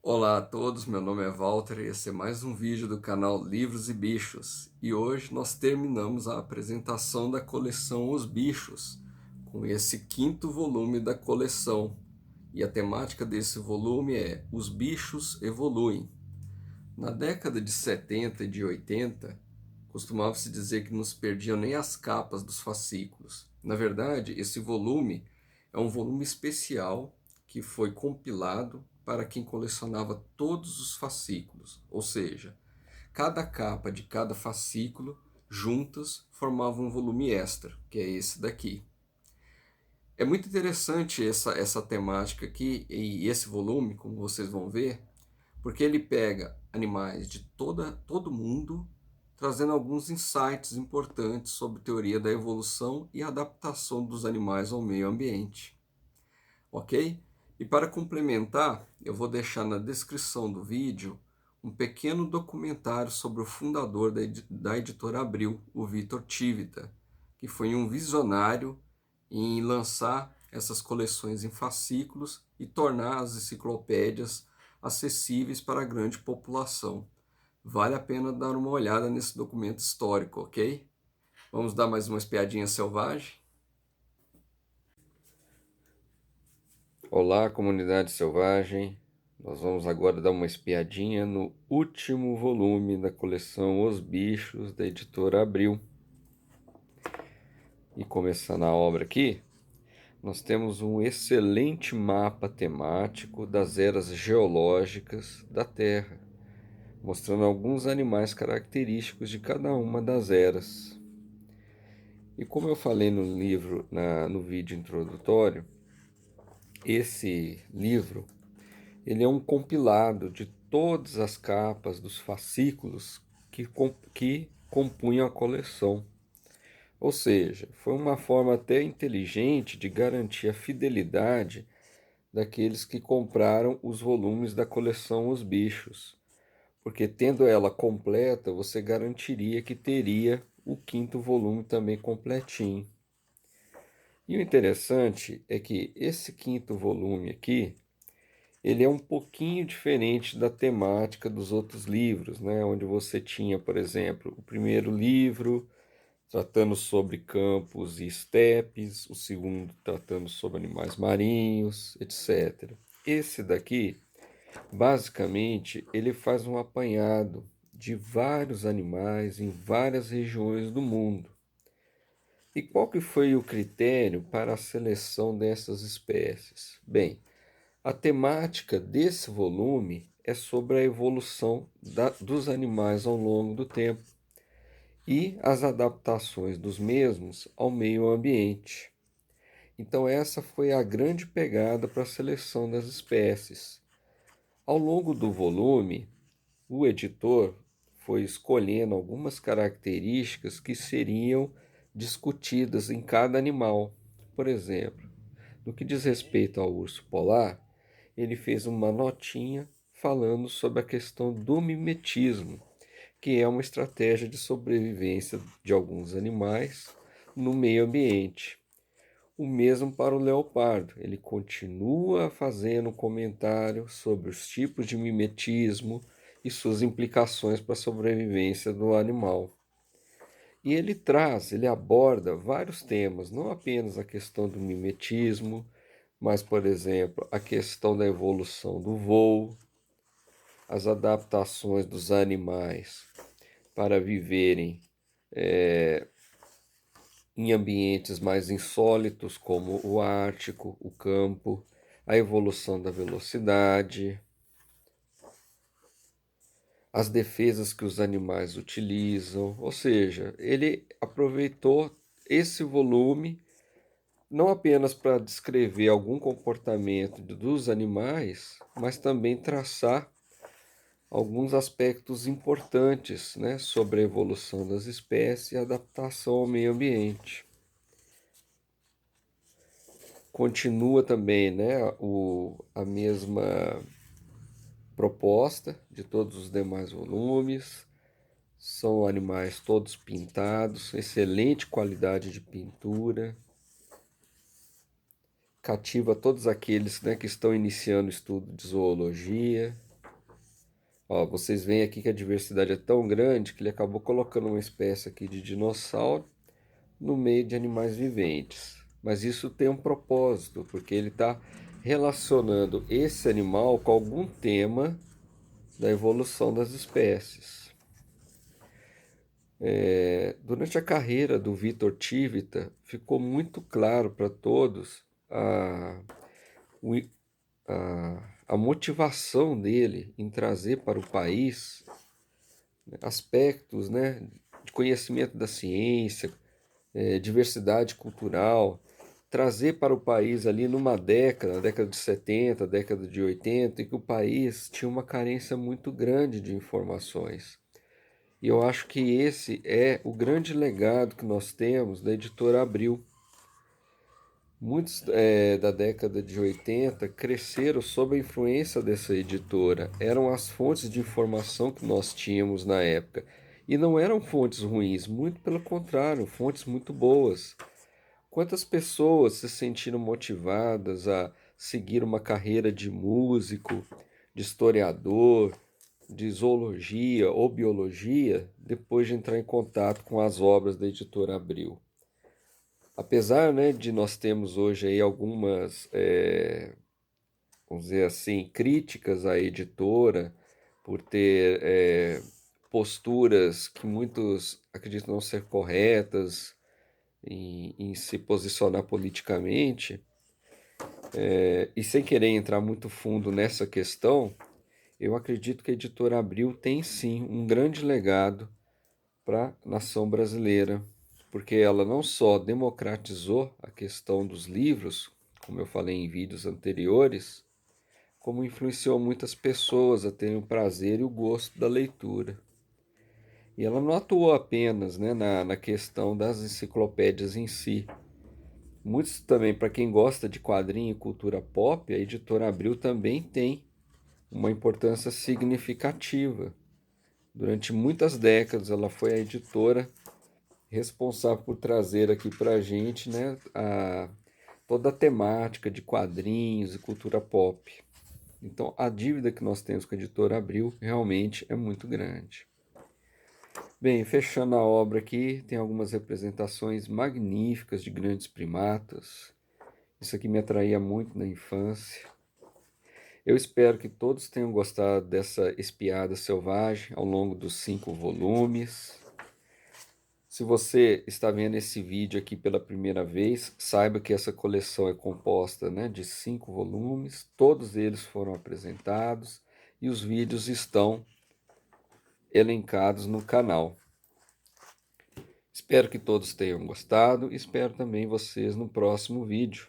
Olá a todos, meu nome é Walter e esse é mais um vídeo do canal Livros e Bichos. E hoje nós terminamos a apresentação da coleção Os Bichos, com esse quinto volume da coleção. E a temática desse volume é Os Bichos Evoluem. Na década de 70 e de 80, costumava-se dizer que não se perdiam nem as capas dos fascículos. Na verdade, esse volume é um volume especial que foi compilado para quem colecionava todos os fascículos, ou seja, cada capa de cada fascículo juntas formava um volume extra, que é esse daqui. É muito interessante essa temática aqui e esse volume, como vocês vão ver, porque ele pega animais de todo mundo, trazendo alguns insights importantes sobre teoria da evolução e adaptação dos animais ao meio ambiente. Ok? E para complementar, eu vou deixar na descrição do vídeo um pequeno documentário sobre o fundador da editora Abril, o Vitor Tivita, que foi um visionário em lançar essas coleções em fascículos e tornar as enciclopédias acessíveis para a grande população. Vale a pena dar uma olhada nesse documento histórico, ok? Vamos dar mais uma espiadinha selvagem? Olá, comunidade selvagem. Nós vamos agora dar uma espiadinha no último volume da coleção Os Bichos, da editora Abril. E começando a obra aqui, nós temos um excelente mapa temático das eras geológicas da Terra, mostrando alguns animais característicos de cada uma das eras. E como eu falei no livro, no vídeo introdutório, esse livro ele é um compilado de todas as capas dos fascículos que compunham a coleção. Ou seja, foi uma forma até inteligente de garantir a fidelidade daqueles que compraram os volumes da coleção Os Bichos, porque tendo ela completa, você garantiria que teria o quinto volume também completinho. E o interessante é que esse quinto volume aqui, ele é um pouquinho diferente da temática dos outros livros, né? Onde você tinha, por exemplo, o primeiro livro tratando sobre campos e estepes, o segundo tratando sobre animais marinhos, etc. Esse daqui, basicamente, ele faz um apanhado de vários animais em várias regiões do mundo. E qual que foi o critério para a seleção dessas espécies? Bem, a temática desse volume é sobre a evolução dos animais ao longo do tempo e as adaptações dos mesmos ao meio ambiente. Então essa foi a grande pegada para a seleção das espécies. Ao longo do volume, o editor foi escolhendo algumas características que seriam discutidas em cada animal. Por exemplo, no que diz respeito ao urso polar, ele fez uma notinha falando sobre a questão do mimetismo, que é uma estratégia de sobrevivência de alguns animais no meio ambiente. O mesmo para o leopardo, ele continua fazendo comentário sobre os tipos de mimetismo e suas implicações para a sobrevivência do animal. E ele aborda vários temas, não apenas a questão do mimetismo, mas, por exemplo, a questão da evolução do voo, as adaptações dos animais para viverem em ambientes mais insólitos, como o Ártico, o campo, a evolução da velocidade, as defesas que os animais utilizam, ou seja, ele aproveitou esse volume não apenas para descrever algum comportamento dos animais, mas também traçar alguns aspectos importantes, né, sobre a evolução das espécies e a adaptação ao meio ambiente. Continua também, né, a mesma proposta de todos os demais volumes. São animais todos pintados, excelente qualidade de pintura. Cativa todos aqueles, né, que estão iniciando o estudo de zoologia. Ó, vocês veem aqui que a diversidade é tão grande que ele acabou colocando uma espécie aqui de dinossauro no meio de animais viventes. Mas isso tem um propósito, porque ele está relacionando esse animal com algum tema da evolução das espécies. Durante a carreira do Vitor Tivita, ficou muito claro para todos a motivação dele em trazer para o país, né, aspectos, né, de conhecimento da ciência, diversidade cultural, trazer para o país ali numa década, década de 70, década de 80, em que o país tinha uma carência muito grande de informações. E eu acho que esse é o grande legado que nós temos da editora Abril. Muitos da década de 80 cresceram sob a influência dessa editora. Eram as fontes de informação que nós tínhamos na época. E não eram fontes ruins, muito pelo contrário, fontes muito boas. Quantas pessoas se sentiram motivadas a seguir uma carreira de músico, de historiador, de zoologia ou biologia, depois de entrar em contato com as obras da editora Abril? Apesar, né, de nós termos hoje aí algumas, vamos dizer assim, críticas à editora por ter posturas que muitos acreditam não ser corretas em se posicionar politicamente, e sem querer entrar muito fundo nessa questão, eu acredito que a editora Abril tem sim um grande legado para a nação brasileira, porque ela não só democratizou a questão dos livros, como eu falei em vídeos anteriores, como influenciou muitas pessoas a terem o prazer e o gosto da leitura. E ela não atuou apenas, né, na questão das enciclopédias em si. Muitos também, para quem gosta de quadrinho e cultura pop, a editora Abril também tem uma importância significativa. Durante muitas décadas, ela foi a editora responsável por trazer aqui para a gente, né, toda a temática de quadrinhos e cultura pop. Então, a dívida que nós temos com a editora Abril realmente é muito grande. Bem, fechando a obra aqui, tem algumas representações magníficas de grandes primatas. Isso aqui me atraía muito na infância. Eu espero que todos tenham gostado dessa espiada selvagem ao longo dos 5 volumes. Se você está vendo esse vídeo aqui pela primeira vez, saiba que essa coleção é composta, né, de 5 volumes, todos eles foram apresentados e os vídeos estão elencados no canal. Espero que todos tenham gostado e espero também vocês no próximo vídeo.